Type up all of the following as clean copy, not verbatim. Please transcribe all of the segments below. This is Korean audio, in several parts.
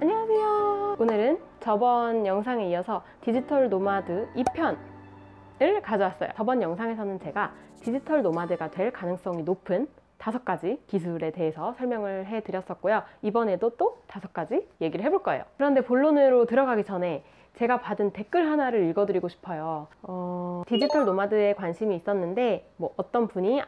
안녕하세요. 오늘은 저번 영상에 이어서 디지털 노마드 2편을 가져왔어요. 저번 영상에서는 제가 디지털 노마드가 될 가능성이 높은 5가지 기술에 대해서 설명을 해드렸었고요. 이번에도 또 5가지 얘기를 해볼 거예요. 그런데 본론으로 들어가기 전에 제가 받은 댓글 하나를 읽어드리고 싶어요. 디지털 노마드에 관심이 있었는데 어떤 분이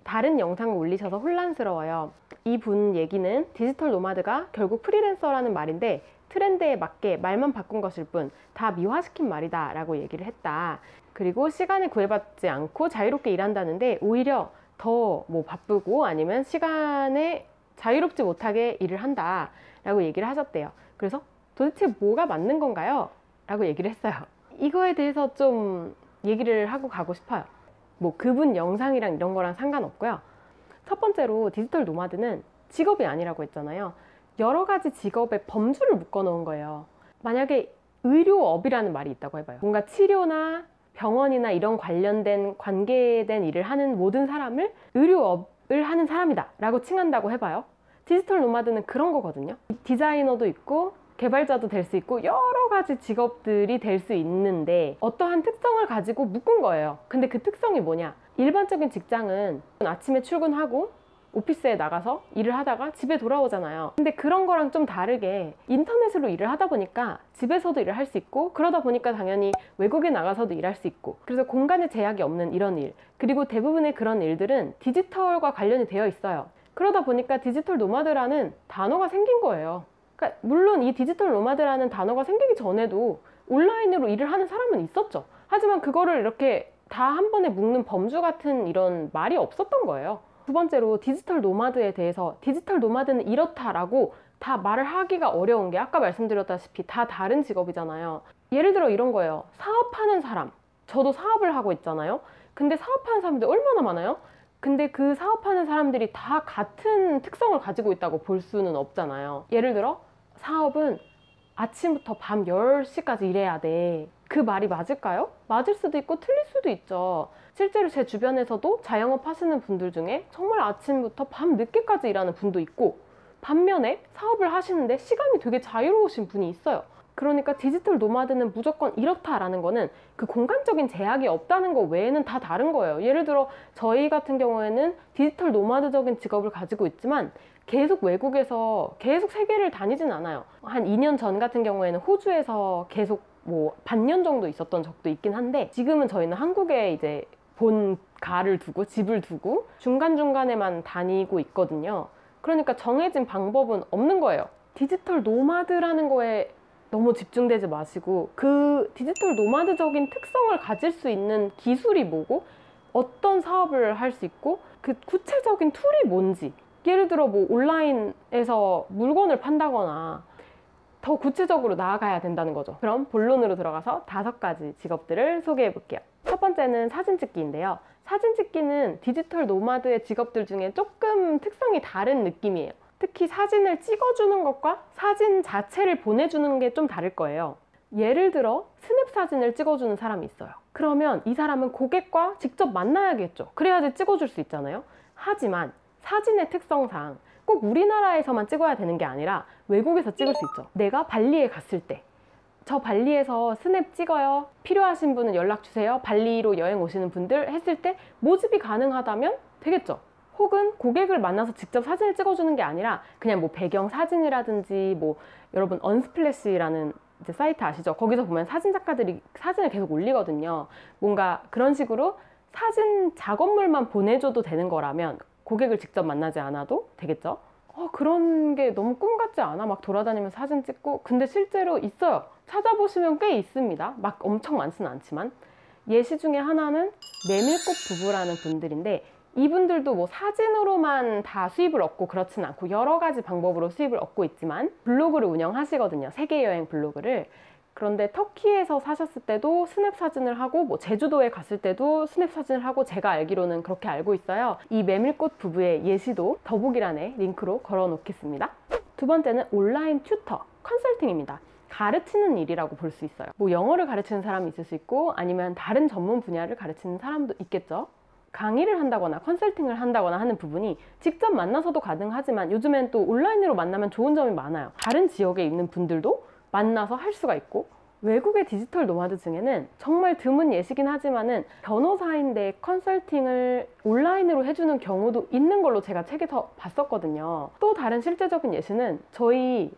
다른 영상을 올리셔서 혼란스러워요. 이분 얘기는 디지털 노마드가 결국 프리랜서라는 말인데 트렌드에 맞게 말만 바꾼 것일 뿐 다 미화시킨 말이다 라고 얘기를 했다. 그리고 시간에 구애받지 않고 자유롭게 일한다는데 오히려 더 바쁘고 아니면 시간에 자유롭지 못하게 일을 한다 라고 얘기를 하셨대요. 그래서 도대체 뭐가 맞는 건가요? 라고 얘기를 했어요. 이거에 대해서 좀 얘기를 하고 가고 싶어요. 그분 영상이랑 이런 거랑 상관없고요. 첫 번째로 디지털 노마드는 직업이 아니라고 했잖아요. 여러 가지 직업의 범주를 묶어 놓은 거예요. 만약에 의료업이라는 말이 있다고 해봐요. 뭔가 치료나 병원이나 이런 관련된 관계된 일을 하는 모든 사람을 의료업을 하는 사람이다 라고 칭한다고 해봐요. 디지털 노마드는 그런 거거든요. 디자이너도 있고 개발자도 될 수 있고 여러 가지 직업들이 될 수 있는데 어떠한 특성을 가지고 묶은 거예요. 근데 그 특성이 뭐냐? 일반적인 직장은 아침에 출근하고 오피스에 나가서 일을 하다가 집에 돌아오잖아요. 근데 그런 거랑 좀 다르게 인터넷으로 일을 하다 보니까 집에서도 일을 할 수 있고 그러다 보니까 당연히 외국에 나가서도 일할 수 있고 그래서 공간의 제약이 없는 이런 일, 그리고 대부분의 그런 일들은 디지털과 관련이 되어 있어요. 그러다 보니까 디지털 노마드라는 단어가 생긴 거예요. 그러니까 물론 이 디지털 노마드라는 단어가 생기기 전에도 온라인으로 일을 하는 사람은 있었죠. 하지만 그거를 이렇게 다 한 번에 묶는 범주 같은 이런 말이 없었던 거예요. 두 번째로 디지털 노마드에 대해서 디지털 노마드는 이렇다라고 다 말을 하기가 어려운 게 아까 말씀드렸다시피 다 다른 직업이잖아요. 예를 들어 이런 거예요. 사업하는 사람. 저도 사업을 하고 있잖아요. 근데 사업하는 사람들 얼마나 많아요? 근데 그 사업하는 사람들이 다 같은 특성을 가지고 있다고 볼 수는 없잖아요. 예를 들어 사업은 아침부터 밤 10시까지 일해야 돼. 그 말이 맞을까요? 맞을 수도 있고 틀릴 수도 있죠. 실제로 제 주변에서도 자영업 하시는 분들 중에 정말 아침부터 밤 늦게까지 일하는 분도 있고 반면에 사업을 하시는데 시간이 되게 자유로우신 분이 있어요. 그러니까 디지털 노마드는 무조건 이렇다라는 거는 그 공간적인 제약이 없다는 거 외에는 다 다른 거예요. 예를 들어 저희 같은 경우에는 디지털 노마드적인 직업을 가지고 있지만 계속 외국에서 계속 세계를 다니진 않아요. 한 2년 전 같은 경우에는 호주에서 계속 반년 정도 있었던 적도 있긴 한데 지금은 저희는 한국에 이제 본가를 두고 집을 두고 중간중간에만 다니고 있거든요. 그러니까 정해진 방법은 없는 거예요. 디지털 노마드라는 거에 너무 집중되지 마시고 그 디지털 노마드적인 특성을 가질 수 있는 기술이 뭐고 어떤 사업을 할 수 있고 그 구체적인 툴이 뭔지, 예를 들어 온라인에서 물건을 판다거나 더 구체적으로 나아가야 된다는 거죠. 그럼 본론으로 들어가서 5가지 직업들을 소개해 볼게요. 첫 번째는 사진 찍기인데요. 사진 찍기는 디지털 노마드의 직업들 중에 조금 특성이 다른 느낌이에요. 특히 사진을 찍어주는 것과 사진 자체를 보내주는 게 좀 다를 거예요. 예를 들어 스냅 사진을 찍어주는 사람이 있어요. 그러면 이 사람은 고객과 직접 만나야겠죠. 그래야지 찍어줄 수 있잖아요. 하지만 사진의 특성상 꼭 우리나라에서만 찍어야 되는 게 아니라 외국에서 찍을 수 있죠. 내가 발리에 갔을 때 저 발리에서 스냅 찍어요, 필요하신 분은 연락 주세요, 발리로 여행 오시는 분들 했을 때 모집이 가능하다면 되겠죠. 혹은 고객을 만나서 직접 사진을 찍어주는 게 아니라 그냥 배경 사진이라든지 여러분 언스플래시라는 이제 사이트 아시죠? 거기서 보면 사진 작가들이 사진을 계속 올리거든요. 뭔가 그런 식으로 사진 작업물만 보내줘도 되는 거라면 고객을 직접 만나지 않아도 되겠죠? 그런 게 너무 꿈 같지 않아? 막 돌아다니면서 사진 찍고. 근데 실제로 있어요. 찾아보시면 꽤 있습니다. 막 엄청 많지는 않지만. 예시 중에 하나는 메밀꽃 부부라는 분들인데 이분들도 사진으로만 다 수입을 얻고 그렇진 않고 여러 가지 방법으로 수입을 얻고 있지만 블로그를 운영하시거든요. 세계여행 블로그를. 그런데 터키에서 사셨을 때도 스냅 사진을 하고 제주도에 갔을 때도 스냅 사진을 하고 제가 알기로는 그렇게 알고 있어요. 이 메밀꽃 부부의 예시도 더보기란에 링크로 걸어 놓겠습니다. 두 번째는 온라인 튜터, 컨설팅입니다. 가르치는 일이라고 볼 수 있어요. 영어를 가르치는 사람이 있을 수 있고 아니면 다른 전문 분야를 가르치는 사람도 있겠죠. 강의를 한다거나 컨설팅을 한다거나 하는 부분이 직접 만나서도 가능하지만 요즘엔 또 온라인으로 만나면 좋은 점이 많아요. 다른 지역에 있는 분들도 만나서 할 수가 있고, 외국의 디지털 노마드 중에는 정말 드문 예시긴 하지만은 변호사인데 컨설팅을 온라인으로 해주는 경우도 있는 걸로 제가 책에서 봤었거든요. 또 다른 실제적인 예시는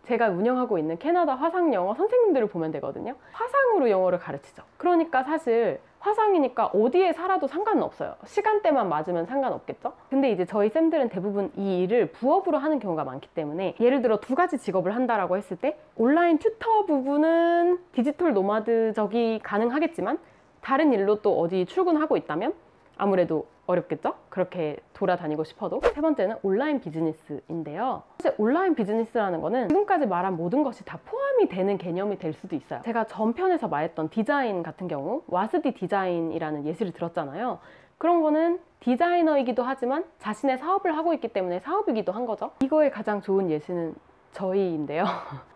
제가 운영하고 있는 캐나다 화상 영어 선생님들을 보면 되거든요. 화상으로 영어를 가르치죠. 그러니까 사실 화상이니까 어디에 살아도 상관은 없어요. 시간대만 맞으면 상관없겠죠? 근데 이제 저희 쌤들은 대부분 이 일을 부업으로 하는 경우가 많기 때문에, 예를 들어 2가지 직업을 한다라고 했을 때 온라인 튜터 부분은 디지털 노마드적이 가능하겠지만 다른 일로 또 어디 출근하고 있다면 아무래도 어렵겠죠? 그렇게 돌아다니고 싶어도. 3번째는 온라인 비즈니스인데요. 사실 온라인 비즈니스라는 거는 지금까지 말한 모든 것이 다 포함이 되는 개념이 될 수도 있어요. 제가 전편에서 말했던 디자인 같은 경우 와스디 디자인이라는 예시를 들었잖아요. 그런 거는 디자이너이기도 하지만 자신의 사업을 하고 있기 때문에 사업이기도 한 거죠. 이거의 가장 좋은 예시는 저희인데요.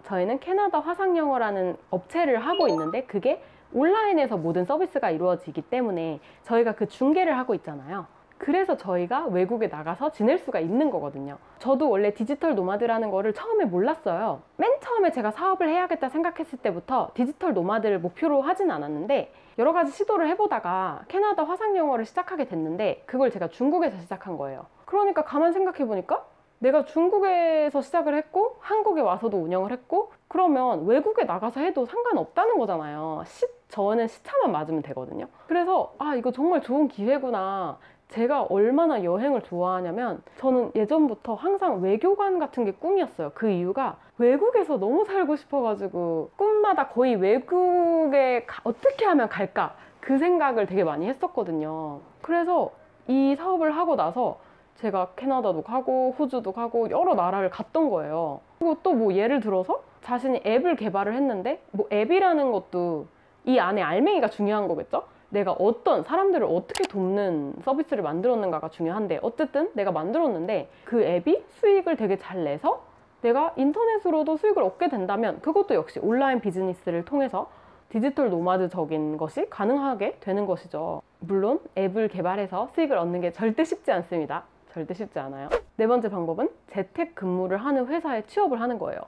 저희는 캐나다 화상영어라는 업체를 하고 있는데 그게 온라인에서 모든 서비스가 이루어지기 때문에 저희가 그 중개를 하고 있잖아요. 그래서 저희가 외국에 나가서 지낼 수가 있는 거거든요. 저도 원래 디지털 노마드라는 거를 처음에 몰랐어요. 맨 처음에 제가 사업을 해야겠다 생각했을 때부터 디지털 노마드를 목표로 하진 않았는데 여러 가지 시도를 해보다가 캐나다 화상영어를 시작하게 됐는데 그걸 제가 중국에서 시작한 거예요. 그러니까 가만 생각해보니까 내가 중국에서 시작을 했고 한국에 와서도 운영을 했고 그러면 외국에 나가서 해도 상관없다는 거잖아요. 저는 시차만 맞으면 되거든요. 그래서 이거 정말 좋은 기회구나. 제가 얼마나 여행을 좋아하냐면 저는 예전부터 항상 외교관 같은 게 꿈이었어요. 그 이유가 외국에서 너무 살고 싶어가지고 꿈마다 거의 외국에 어떻게 하면 갈까 그 생각을 되게 많이 했었거든요. 그래서 이 사업을 하고 나서 제가 캐나다도 가고 호주도 가고 여러 나라를 갔던 거예요. 그리고 또 뭐 예를 들어서 자신이 앱을 개발을 했는데 뭐 앱이라는 것도 이 안에 알맹이가 중요한 거겠죠? 내가 어떤 사람들을 어떻게 돕는 서비스를 만들었는가가 중요한데 어쨌든 내가 만들었는데 그 앱이 수익을 되게 잘 내서 내가 인터넷으로도 수익을 얻게 된다면 그것도 역시 온라인 비즈니스를 통해서 디지털 노마드적인 것이 가능하게 되는 것이죠. 물론 앱을 개발해서 수익을 얻는 게 절대 쉽지 않습니다. 절대 쉽지 않아요. 4번째 방법은 재택근무를 하는 회사에 취업을 하는 거예요.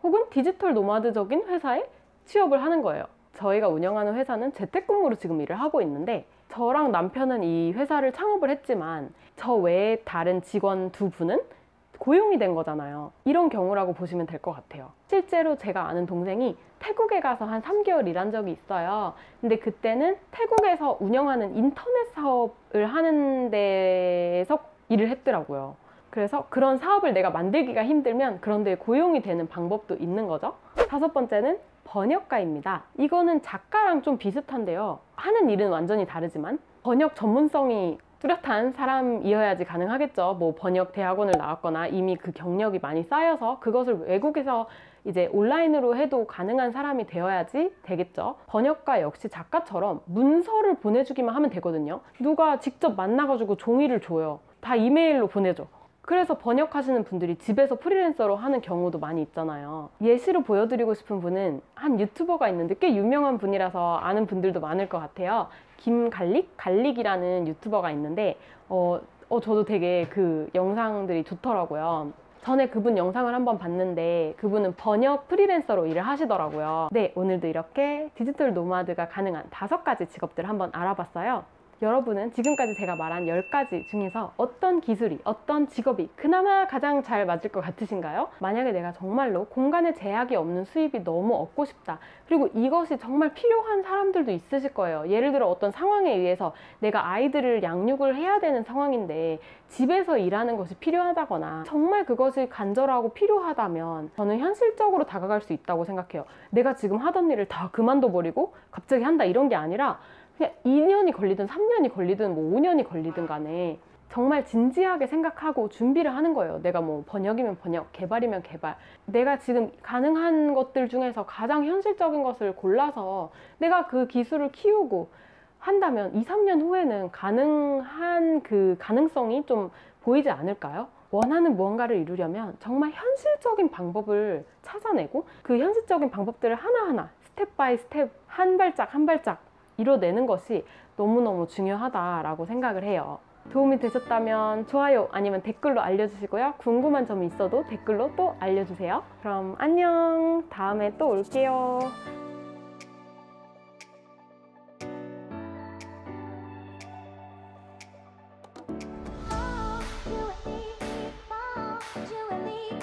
혹은 디지털 노마드적인 회사에 취업을 하는 거예요. 저희가 운영하는 회사는 재택근무로 지금 일을 하고 있는데 저랑 남편은 이 회사를 창업을 했지만 저 외에 다른 직원 2분은 고용이 된 거잖아요. 이런 경우라고 보시면 될 것 같아요. 실제로 제가 아는 동생이 태국에 가서 한 3개월 일한 적이 있어요. 근데 그때는 태국에서 운영하는 인터넷 사업을 하는 데서 일을 했더라고요. 그래서 그런 사업을 내가 만들기가 힘들면 그런 데 고용이 되는 방법도 있는 거죠. 5번째는 번역가입니다. 이거는 작가랑 좀 비슷한데요. 하는 일은 완전히 다르지만 번역 전문성이 뚜렷한 사람이어야지 가능하겠죠. 뭐 번역 대학원을 나왔거나 이미 그 경력이 많이 쌓여서 그것을 외국에서 이제 온라인으로 해도 가능한 사람이 되어야지 되겠죠. 번역가 역시 작가처럼 문서를 보내주기만 하면 되거든요. 누가 직접 만나가지고 종이를 줘요. 다 이메일로 보내줘. 그래서 번역하시는 분들이 집에서 프리랜서로 하는 경우도 많이 있잖아요. 예시로 보여드리고 싶은 분은 한 유튜버가 있는데 꽤 유명한 분이라서 아는 분들도 많을 것 같아요. 갈릭이라는 유튜버가 있는데 저도 되게 그 영상들이 좋더라고요. 전에 그분 영상을 한번 봤는데 그분은 번역 프리랜서로 일을 하시더라고요. 네, 오늘도 이렇게 디지털 노마드가 가능한 5가지 직업들을 한번 알아봤어요. 여러분은 지금까지 제가 말한 10가지 중에서 어떤 기술이, 어떤 직업이 그나마 가장 잘 맞을 것 같으신가요? 만약에 내가 정말로 공간에 제약이 없는 수입이 너무 얻고 싶다. 그리고 이것이 정말 필요한 사람들도 있으실 거예요. 예를 들어 어떤 상황에 의해서 내가 아이들을 양육을 해야 되는 상황인데 집에서 일하는 것이 필요하다거나 정말 그것이 간절하고 필요하다면 저는 현실적으로 다가갈 수 있다고 생각해요. 내가 지금 하던 일을 다 그만둬버리고 갑자기 한다 이런 게 아니라 그냥 2년이 걸리든 3년이 걸리든 뭐 5년이 걸리든 간에 정말 진지하게 생각하고 준비를 하는 거예요. 내가 뭐 번역이면 번역, 개발이면 개발. 내가 지금 가능한 것들 중에서 가장 현실적인 것을 골라서 내가 그 기술을 키우고 한다면 2, 3년 후에는 가능한 그 가능성이 좀 보이지 않을까요? 원하는 무언가를 이루려면 정말 현실적인 방법을 찾아내고 그 현실적인 방법들을 하나하나 스텝 바이 스텝 한 발짝 한 발짝 이뤄내는 것이 너무너무 중요하다라고 생각을 해요. 도움이 되셨다면 좋아요 아니면 댓글로 알려주시고요. 궁금한 점이 있어도 댓글로 또 알려주세요. 그럼 안녕. 다음에 또 올게요. You and me, you and me,